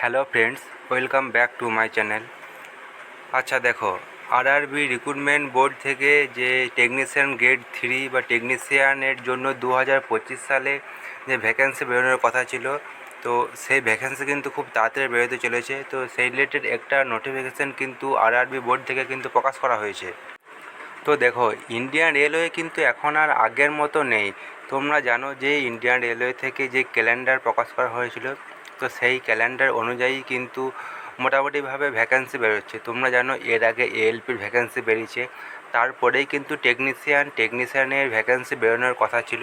Hello friends, welcome back to my channel. আচ্ছা দেখো, RRB recruitment board থেকে যে টেকনিশিয়ান গ্রেড 3 বা টেকনিশিয়ানের জন্য 2025 সালে যে ভ্যাকেন্সি বেরোনোর কথা ছিল, তো সেই ভ্যাকেন্সি কিন্তু খুব তাড়াতাড়ি বেরোতে চলেছে। তো সেই রিলেটেড একটা নোটিফিকেশান কিন্তু আরআরবি বোর্ড থেকে কিন্তু প্রকাশ করা হয়েছে। তো দেখো, ইন্ডিয়ান রেলওয়ে কিন্তু এখন আর আগের মতো নেই। তোমরা জানো যে ইন্ডিয়ান রেলওয়ে থেকে যে ক্যালেন্ডার প্রকাশ করা হয়েছিল, তো সেই ক্যালেন্ডার অনুযায়ী কিন্তু মোটামুটিভাবে ভ্যাকেন্সি বেরোচ্ছে। তোমরা জানো এর আগে এএলপির ভ্যাকেন্সি বেরিয়েছে, তারপরেই কিন্তু টেকনিশিয়ানের ভ্যাকেন্সি বেরোনোর কথা ছিল।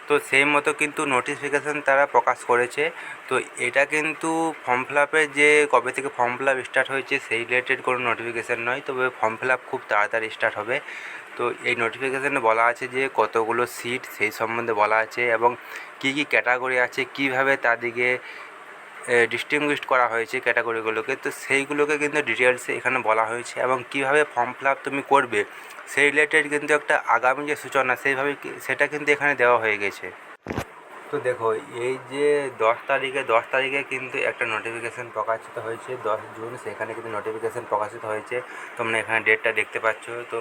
তো সেই মতো কিন্তু নোটিফিকেশান তারা প্রকাশ করেছে। তো এটা কিন্তু ফর্ম ফিল আপের যে কবে থেকে ফর্ম ফিল আপ স্টার্ট হয়েছে সেই রিলেটেড কোনো নোটিফিকেশান নয়, তবে ফর্ম ফিল আপ খুব তাড়াতাড়ি স্টার্ট হবে। তো এই নোটিফিকেশানে বলা আছে যে কতগুলো সিট সেই সম্বন্ধে বলা আছে, এবং কী কী ক্যাটাগরি আছে, কীভাবে তাদেরকে ডিস্টিংগুইশড করা হয়েছে ক্যাটাগরিগুলোকে, তো সেইগুলোকে কিন্তু ডিটেলসে এখানে বলা হয়েছে। এবং কীভাবে ফর্ম ফিল আপ তুমি করবে সেই রিলেটেড কিন্তু একটা আগামী যে সূচনা সেইভাবে সেটা কিন্তু এখানে দেওয়া হয়ে গেছে। তো দেখো, এই যে 10 তারিখে কিন্তু একটা নোটিফিকেশান প্রকাশিত হয়েছে, 10 জুন, সেখানে কিন্তু নোটিফিকেশান প্রকাশিত হয়েছে। তোমরা এখানে ডেটটা দেখতে পাচ্ছ। তো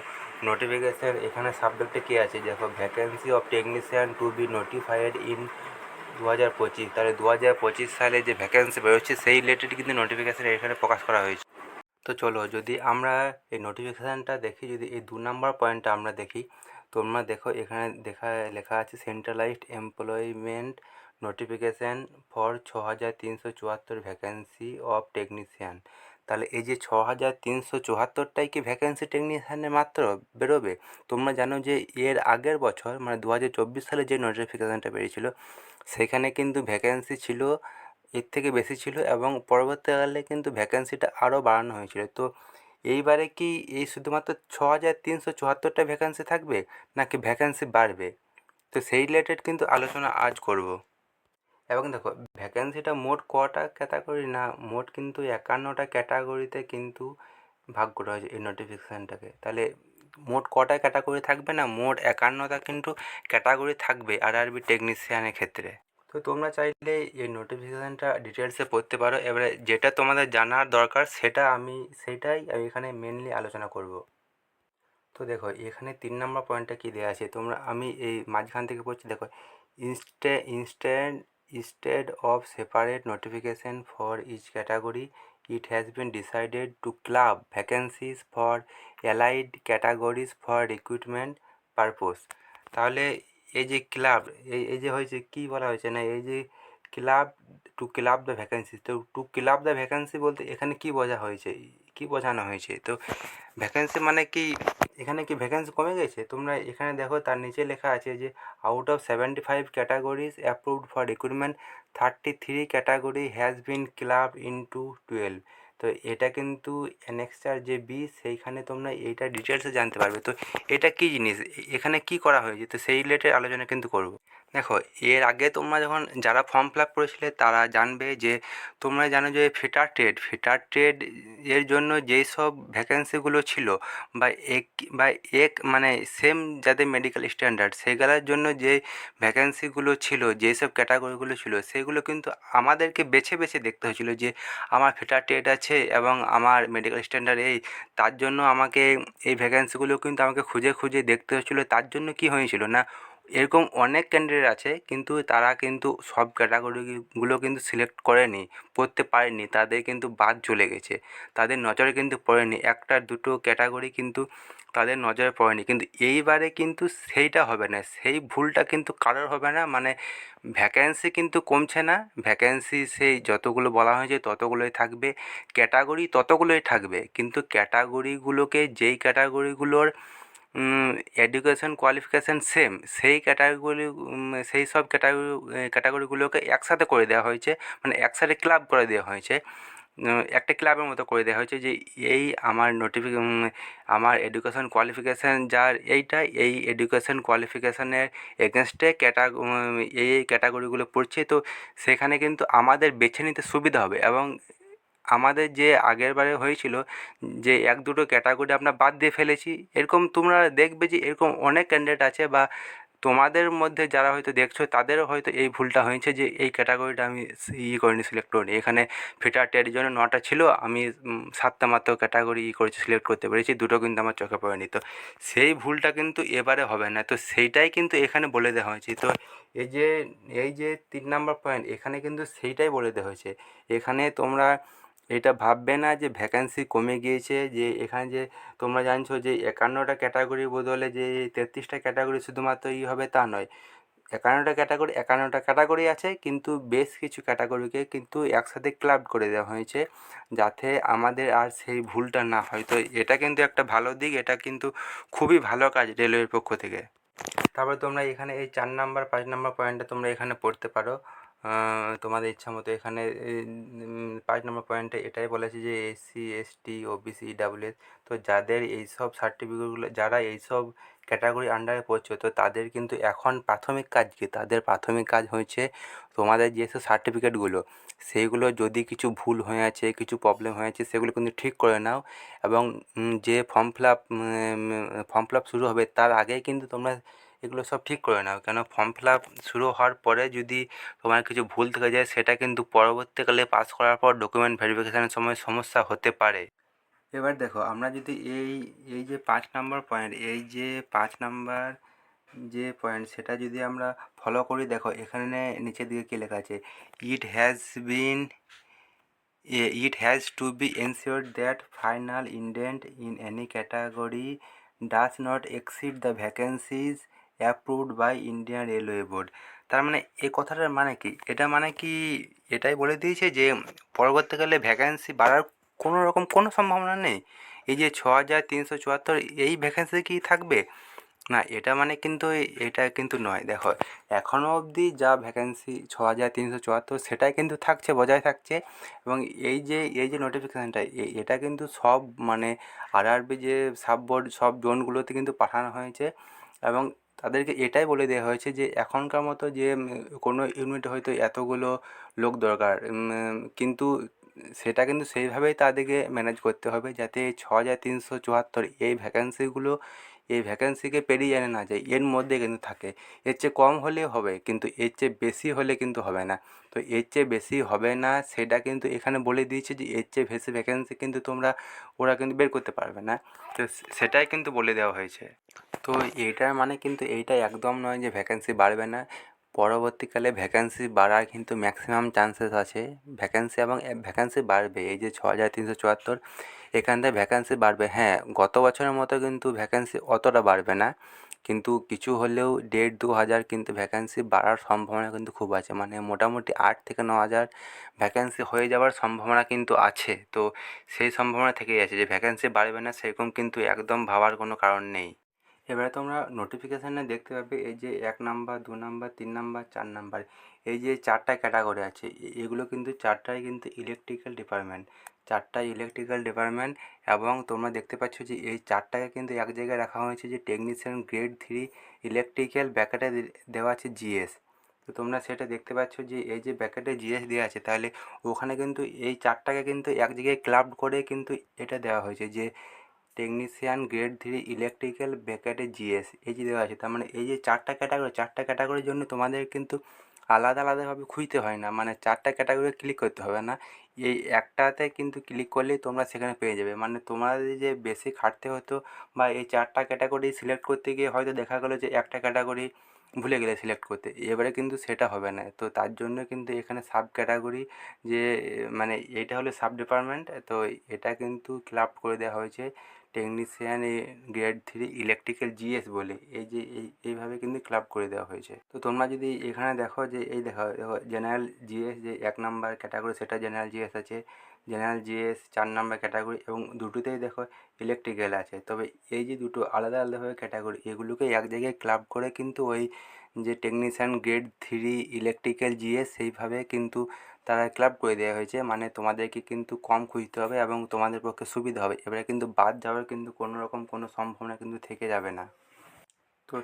নোটিফিকেশান এখানে সাবজেক্টে কী আছে দেখো, vacancy of technician to be notified in 2025। তাহলে 2025 সালে যে ভ্যাকেন্সি বেরোচ্ছে সেই রিলেটেড কিন্তু নোটিফিকেশান এখানে প্রকাশ করা হয়েছে। তো চলো, যদি আমরা এই নোটিফিকেশানটা দেখি, যদি এই 2 নম্বর পয়েন্টটা আমরা দেখি, তোমরা দেখো এখানে লেখা আছে centralised employment notification for 6374 vacancy of technician. তাহলে এই যে 6374টাই কি ভ্যাকেন্সি টেকনিশিয়ানের মাত্র বেরোবে? তোমরা জানো যে এর আগের বছর মানে 2024 সালে যে নোটিফিকেশানটা বেরিয়েছিল সেখানে কিন্তু ভ্যাকেন্সি ছিল এর থেকে বেশি ছিল, এবং পরবর্তীকালে কিন্তু ভ্যাকেন্সিটা আরও বাড়ানো হয়েছিল। তো এইবারে কি এই শুধুমাত্র 6374টা ভ্যাকেন্সি থাকবে, নাকি ভ্যাকেন্সি বাড়বে? তো সেই রিলেটেড কিন্তু আলোচনা আজ করব। এবং দেখো, ভ্যাকেন্সিটা মোট কটা ক্যাটাগরি না, মোট কিন্তু 51টা ক্যাটাগরিতে কিন্তু ভাগ করা হয়েছে এই নোটিফিকেশানটাকে। তাহলে মোট কটা ক্যাটাগরি থাকবে না, মোট 51টা কিন্তু ক্যাটাগরি থাকবে আরআরবি টেকনিশিয়ানের ক্ষেত্রে। তো তোমরা চাইলে এই নোটিফিকেশানটা ডিটেলসে পড়তে পারো। এবারে যেটা তোমাদের জানার দরকার সেটাই আমি এখানে মেনলি আলোচনা করব। তো দেখো, এখানে 3 নম্বর পয়েন্টটা কী দেওয়া আছে, আমি এই মাঝখান থেকে পড়ছি। দেখো, instead of separate notification for each category, it has been decided to club vacancies for allied categories for recruitment purpose। তাহলে এই যে ক্লাব, এই যে হয়েছে কী বলা হয়েছে না, এই যে club, to club the vacancy. তো টু ক্লাব দ্য ভ্যাকেন্সি বলতে এখানে কী বোঝা হয়েছে, কী বোঝানো হয়েছে? তো ভ্যাকেন্সি মানে কি, এখানে কি ভ্যাকেন্সি কমে গেছে? তোমরা এখানে দেখো, তার নিচে লেখা আছে যে out of 75 categories approved for recruitment, 33 category has been club into 12। তো এটা কিন্তু অ্যানেক্সার যে বি, সেইখানে তোমরা এইটা ডিটেলসে জানতে পারবে। তো এটা কী জিনিস, এখানে কি করা হয়েছে, তো সেই রিলেটেড আলোচনা কিন্তু করব। দেখো, এর আগে তোমরা যখন যারা ফর্ম ফিল আপ করেছিলে তারা জানবে যে, তোমরা জানো যে ফিটার ট্রেড এর জন্য যেই সব ভ্যাকেন্সিগুলো ছিল, বা এক মানে সেম যাদের মেডিকেল স্ট্যান্ডার্ড সেগুলোর জন্য যে ভ্যাকেন্সিগুলো ছিল, যেসব ক্যাটাগরিগুলো ছিল, সেগুলো কিন্তু আমাদেরকে বেছে বেছে দেখতে হয়েছিল যে আমার ফিটার ট্রেড আছে এবং আমার মেডিকেল স্ট্যান্ডার্ড এই, তার জন্য আমাকে এই ভ্যাকেন্সিগুলো কিন্তু আমাকে খুঁজে খুঁজে দেখতে হয়েছিলো। তার জন্য কি হয়েছিল না, এরকম অনেক ক্যান্ডিডেট আছে কিন্তু তারা কিন্তু সব ক্যাটাগরিগুলো কিন্তু সিলেক্ট করেনি, করতে পারেনি, তাদের কিন্তু বাদ চলে গেছে, তাদের নজরে কিন্তু পড়েনি, একটা দুটো ক্যাটাগরি কিন্তু তাদের নজরে পড়েনি। কিন্তু এইবারে কিন্তু সেইটা হবে না, সেই ভুলটা কিন্তু কারোর হবে না। মানে ভ্যাকেন্সি কিন্তু কমছে না, ভ্যাকেন্সি সেই যতগুলো বলা হয়েছে ততগুলোই থাকবে, ক্যাটাগরি ততগুলোই থাকবে, কিন্তু ক্যাটাগরিগুলোকে যেই ক্যাটাগরিগুলোর এডুকেশন কোয়ালিফিকেশান সেম, সেই সব ক্যাটাগরিগুলোকে একসাথে করে দেওয়া হয়েছে, মানে একসাথে ক্লাব করে দেওয়া হয়েছে, একটা ক্লাবের মতো করে দেওয়া হয়েছে যে এই আমার এডুকেশন কোয়ালিফিকেশান যার এইটা, এই এডুকেশন কোয়ালিফিকেশানের এগেনস্টে এই ক্যাটাগরিগুলো পড়ছে। তো সেখানে কিন্তু আমাদের বেছে নিতে সুবিধা হবে। এবং আমাদের যে আগের বারে হয়েছিল যে এক দুটো ক্যাটাগরি আমরা বাদ দিয়ে ফেলেছি, এরকম তোমরা দেখবে যে এরকম অনেক ক্যান্ডিডেট আছে, বা তোমাদের মধ্যে যারা হয়তো দেখছো তাদেরও হয়তো এই ভুলটা হয়েছে যে এই ক্যাটাগরিটা আমি করিনি, সিলেক্ট করিনি। এখানে ফিটার টের জন্য 9টা ছিল, আমি 7টা মাত্র ক্যাটাগরি করেছি, সিলেক্ট করতে পেরেছি, দুটো কিন্তু আমার চোখে পড়েনি। তো সেই ভুলটা কিন্তু এবারে হবে না, তো সেইটাই কিন্তু এখানে বলে দেওয়া হয়েছে। তো এই যে 3 নম্বর পয়েন্ট, এখানে কিন্তু সেইটাই বলে দেওয়া হয়েছে। এখানে তোমরা এটা ভাববে না যে ভ্যাকেন্সি কমে গিয়েছে, যে এখানে যে তোমরা জানছো যে 51টা ক্যাটাগরির বদলে যে 33টা ক্যাটাগরি শুধুমাত্র হবে তা নয়। 51টা ক্যাটাগরি আছে, কিন্তু বেশ কিছু ক্যাটাগরিকে কিন্তু একসাথে ক্লাব করে দেওয়া হয়েছে, যাতে আমাদের আর সেই ভুলটা না হয়। তো এটা কিন্তু একটা ভালো দিক, এটা কিন্তু খুবই ভালো কাজ রেলওয়ের পক্ষ থেকে। তারপরে তোমরা এখানে এই 4 নম্বর 5 নম্বর পয়েন্টটা তোমরা এখানে পড়তে পারো তোমাদের ইচ্ছা মতো। এখানে 5 নম্বর পয়েন্টে এটাই বলেছে যে এসসি এসটি ওবিসি ইডাব্লিউএস, তো যাদের এইসব সার্টিফিকেটগুলো, যারা এইসব ক্যাটাগরি আন্ডারে পড়ছে, তো তাদের কিন্তু এখন প্রাথমিক কাজ কী, তাদের প্রাথমিক কাজ হয়েছে তোমাদের যেসব সার্টিফিকেটগুলো, সেইগুলো যদি কিছু ভুল হয়ে আছে, কিছু প্রবলেম হয়ে আছে, সেগুলো কিন্তু ঠিক করে নাও। এবং যে ফর্ম ফিল আপ শুরু হবে তার আগেই কিন্তু তোমরা এগুলো সব ঠিক করে নাও, কেন ফর্ম ফিল আপ শুরু হওয়ার পরে যদি তোমার কিছু ভুল থেকে যায়, সেটা কিন্তু পরবর্তীকালে পাস করার পর ডকুমেন্ট ভেরিফিকেশানের সময় সমস্যা হতে পারে। এবার দেখো, আমরা যদি এই যে 5 নম্বর পয়েন্ট, এই যে 5 নম্বর যে পয়েন্ট, সেটা যদি আমরা ফলো করি, দেখো এখানে নিচের দিকে কী লেখা আছে, it has been it has to be ensured that final indent in any category does not exceed the vacancies approved by Indian Railway Board। তার মানে এই কথাটার মানে কি, এটা মানে কি এটাই বলে দিয়েছে যে পরবর্তীকালে ভ্যাকেন্সি বাড়ার কোনো রকম কোনো সম্ভাবনা নেই। এই যে 6374 এই ভ্যাকেন্সি কি থাকবে না, এটা মানে কিন্তু এটা কিন্তু নয়। দেখো এখনও অবধি যা ভ্যাকেন্সি 6374 সেটাই কিন্তু থাকছে, বজায় থাকছে। এবং এই যে নোটিফিকেশানটা, এটা কিন্তু সব মানে আরআরবি যে সাব বোর্ড, সব জোনগুলোতে কিন্তু পাঠানো হয়েছে। এবং তাদেরকে এটাই বলে দেওয়া হয়েছে যে এখনকার মতো যে কোনো ইউনিটে হয়তো এতগুলো লোক দরকার, কিন্তু সেটা কিন্তু সেইভাবেই তাদেরকে ম্যানেজ করতে হবে, যাতে 6374 এই ভ্যাকেন্সিকে পেরিয়ে যেন না যায়, এর মধ্যে কিন্তু থাকে। এর চেয়ে কম হলেও হবে, কিন্তু এর চেয়ে বেশি হলে কিন্তু হবে না। তো এর চেয়ে বেশি হবে না, সেটা কিন্তু এখানে বলে দিয়েছে যে এর চেয়ে বেশি ভ্যাকেন্সি কিন্তু ওরা কিন্তু বের করতে পারবে না। তো সেটাই কিন্তু বলে দেওয়া হয়েছে। তো এটার মানে কিন্তু এইটা একদম নয় যে ভ্যাকেন্সি বাড়বে না। পরবর্তীকালে ভ্যাকেন্সি বাড়ার কিন্তু ম্যাক্সিমাম চান্সেস আছে, ভ্যাকেন্সি বাড়বে। এই যে 6374, এখান থেকে ভ্যাকেন্সি বাড়বে। হ্যাঁ, গত বছরের মতো কিন্তু ভ্যাকেন্সি অতটা বাড়বে না, কিন্তু কিছু হলেও 1500 কিন্তু ভ্যাকেন্সি বাড়ার সম্ভাবনা কিন্তু খুব আছে। মানে মোটামুটি 8 থেকে 9000 ভ্যাকেন্সি হয়ে যাওয়ার সম্ভাবনা কিন্তু আছে। তো সেই সম্ভাবনা থেকেই আছে, যে ভ্যাকেন্সি বাড়বে না সেরকম কিন্তু একদম ভাবার কোনো কারণ নেই। এবারে তোমরা নোটিফিকেশানে দেখতে পাবে এই যে 1 নাম্বার 2 নাম্বার 3 নাম্বার 4 নাম্বার, এই যে 4টা ক্যাটাগরি আছে, এগুলো কিন্তু 4টাই কিন্তু ইলেকট্রিক্যাল ডিপার্টমেন্ট, 4টাই ইলেকট্রিক্যাল ডিপার্টমেন্ট। এবং তোমরা দেখতে পাচ্ছ যে এই 4টাকে কিন্তু এক জায়গায় রাখা হয়েছে, যে টেকনিশিয়ান গ্রেড 3 ইলেকট্রিক্যাল, ব্যাকেটে দেওয়া আছে জিএস। তো তোমরা সেটা দেখতে পাচ্ছ যে এই যে ব্যাকেটে জিএস দেওয়া আছে, তাহলে ওখানে কিন্তু এই 4টাকে কিন্তু এক জায়গায় ক্লাব করে কিন্তু এটা দেওয়া হয়েছে, যে টেকনিশিয়ান গ্রেড 3 ইলেকট্রিক্যাল ব্যাকেটে জিএস, এই যে দেওয়া আছে। তার মানে এই যে 4টা ক্যাটাগরির জন্য তোমাদের কিন্তু আলাদা আলাদাভাবে খুঁজতে হয় না, মানে 4টা ক্যাটাগরি ক্লিক করতে হবে না, এই একটাতে কিন্তু ক্লিক করলেই তোমরা সেখানে পেয়ে যাবে। মানে তোমাদের যে বেশি খাটতে হতো, বা এই 4টা ক্যাটাগরি সিলেক্ট করতে গিয়ে হয়তো দেখা গেলো যে একটা ক্যাটাগরি ভুলে গেলে সিলেক্ট করতে, এবারে কিন্তু সেটা হবে না। তো তার জন্য কিন্তু এখানে সাব ক্যাটাগরি, যে মানে এইটা হলো সাব ডিপার্টমেন্ট, তো এটা কিন্তু ক্লাব করে দেওয়া হয়েছে টেকনিশিয়ান গ্রেড 3 ইলেকট্রিক্যাল জিএস বলে, এইভাবে কিন্তু ক্লাব করে দেওয়া হয়েছে। তো তোমরা যদি এখানে দেখো যে এই দেখো জেনারেল জিএস যে 1 নাম্বার ক্যাটাগরি, সেটা জেনারেল জিএস আছে, জেনারেল জিএস 4 নাম্বার ক্যাটাগরি, এবং দুটোতেই দেখো ইলেকট্রিক্যাল আছে। তবে এই যে দুটো আলাদা আলাদাভাবে ক্যাটাগরি, এগুলোকে এক জায়গায় ক্লাব করে কিন্তু ওই যে টেকনিশিয়ান গ্রেড 3 ইলেকট্রিক্যাল জিএস, সেইভাবে কিন্তু তারা ক্লাব করে দেওয়া হয়েছে। মানে তোমাদেরকে কিন্তু কম খুঁজতে হবে এবং তোমাদের পক্ষে সুবিধা হবে। এবারে কিন্তু বাদ যাওয়ার কিন্তু কোনো রকম কোনো সম্ভাবনা কিন্তু থেকে যাবে না। তো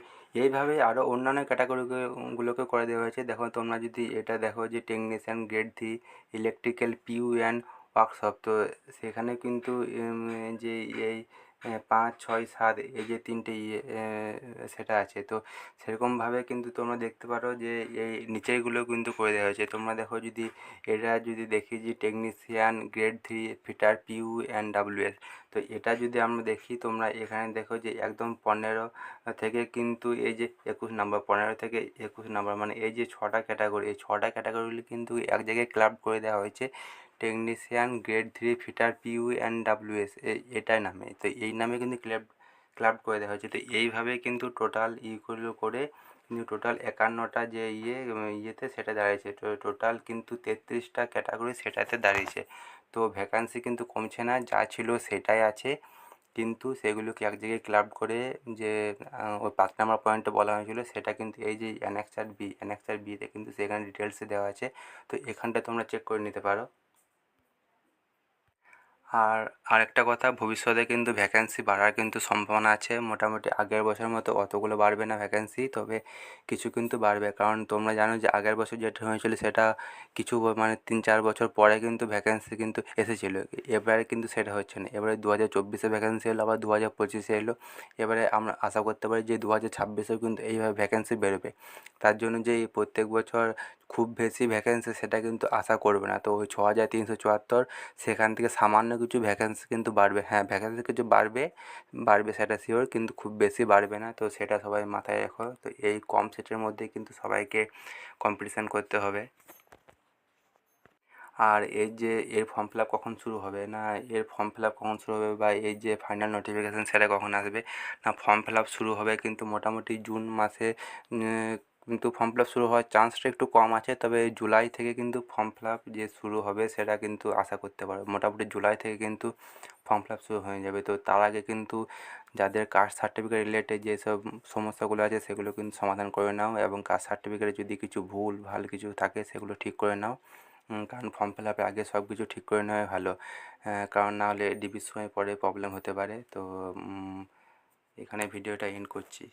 এইভাবে আরও অন্যান্য ক্যাটাগরিগুলোকে করে দেওয়া হয়েছে। দেখো তোমরা যদি এটা দেখো যে technician grade 3 electrical PU and workshop, তো সেখানে কিন্তু যে এই 5, 6, 7 এই যে 3টে সেটা আছে। তো সেরকমভাবে কিন্তু তোমরা দেখতে পারো যে এই নিচেরগুলো কিন্তু করে দেওয়া হয়েছে। তোমরা দেখো যদি এটা যদি দেখি যে technician grade 3 fitter PU and WS. তো এটা যদি আমরা দেখি, তোমরা এখানে দেখো যে একদম 15 থেকে কিন্তু এই যে 21 নাম্বার, 15 থেকে 21 নাম্বার, মানে এই যে 6টা ক্যাটাগরি, এই 6টা ক্যাটাগরি কিন্তু এক জায়গায় ক্লাব করে দেওয়া হয়েছে technician grade 3 fitter PU and WS এটাই নামে। তো এই নামে কিন্তু ক্লাব করে দেওয়া হয়েছে। তো এইভাবে কিন্তু টোটাল ইগুলো করে কিন্তু টোটাল 51টা যে ইয়েতে সেটা দাঁড়িয়েছে। তো টোটাল কিন্তু 33টা ক্যাটাগরি সেটাতে দাঁড়িয়েছে। তো ভ্যাকান্সি কিন্তু কমছে না, যা ছিল সেটাই আছে, কিন্তু সেগুলোকে এক জায়গায় ক্লাব করে যে ওই 5 নাম্বার পয়েন্টে বলা হয়েছিল সেটা কিন্তু এই যে অ্যানেক্সার বিতে কিন্তু সেখানে ডিটেলসে দেওয়া আছে। তো এখানটা তোমরা চেক করে নিতে পারো। আর আরেকটা কথা, ভবিষ্যতে কিন্তু ভ্যাকেন্সি বাড়ার কিন্তু সম্ভাবনা আছে। মোটামুটি আগের বছরের মতো অতগুলো বাড়বে না ভ্যাকেন্সি, তবে কিছু কিন্তু বাড়বে। কারণ তোমরা জানো যে আগের বছর যেটা হয়েছিল সেটা কিছু মানে 3-4 বছর পরে কিন্তু ভ্যাকেন্সি কিন্তু এসেছিলো। এবারে কিন্তু সেটা হচ্ছে না। এবারে 2024-এ ভ্যাকেন্সি এলো, আবার 2025-এ এলো। এবারে আমরা আশা করতে পারি যে 2026-এও কিন্তু এইভাবে ভ্যাকেন্সি বেরোবে। তার জন্য যে এই প্রত্যেক বছর খুব বেশি ভ্যাকেন্সি সেটা কিন্তু আশা করবে না। তো ওই 6374, সেখান থেকে সামান্য কিছু ভ্যাকেন্সি কিন্তু বাড়বে। হ্যাঁ, ভ্যাকেন্সি কিছু বাড়বে সেটা শিওর, কিন্তু খুব বেশি বাড়বে না। তো সেটা সবাই মাথায় রেখো। তো এই কম সিটের মধ্যে কিন্তু সবাইকে কম্পিটিশান করতে হবে। আর এই যে এর ফর্ম ফিল আপ কখন শুরু হবে, না এর ফর্ম ফিল আপ কখন শুরু হবে, বা এই যে ফাইনাল নোটিফিকেশান সেটা কখন আসবে, না ফর্ম ফিল আপ শুরু হবে কিন্তু মোটামুটি জুন মাসে। কিন্তু ফর্ম ফিল আপ শুরু হওয়ার চান্সটা একটু কম আছে, তবে জুলাই থেকে কিন্তু ফর্ম ফিল আপ যে শুরু হবে সেটা কিন্তু আশা করতে পারো। মোটামুটি জুলাই থেকে কিন্তু ফর্ম ফিল আপ শুরু হয়ে যাবে। তো তার আগে কিন্তু যাদের কাস্ট সার্টিফিকেট রিলেটেড যেসব সমস্যাগুলো আছে সেগুলো কিন্তু সমাধান করে নাও, এবং কাস্ট সার্টিফিকেটে যদি কিছু ভুল ভাল কিছু থাকে সেগুলো ঠিক করে নাও। কারণ ফর্ম ফিল আপের আগে সব কিছু ঠিক করে নেওয়াই ভালো। কারণ না হলে ডিবির সময় পরে প্রবলেম হতে পারে। তো এখানে ভিডিওটা এন্ড করছি।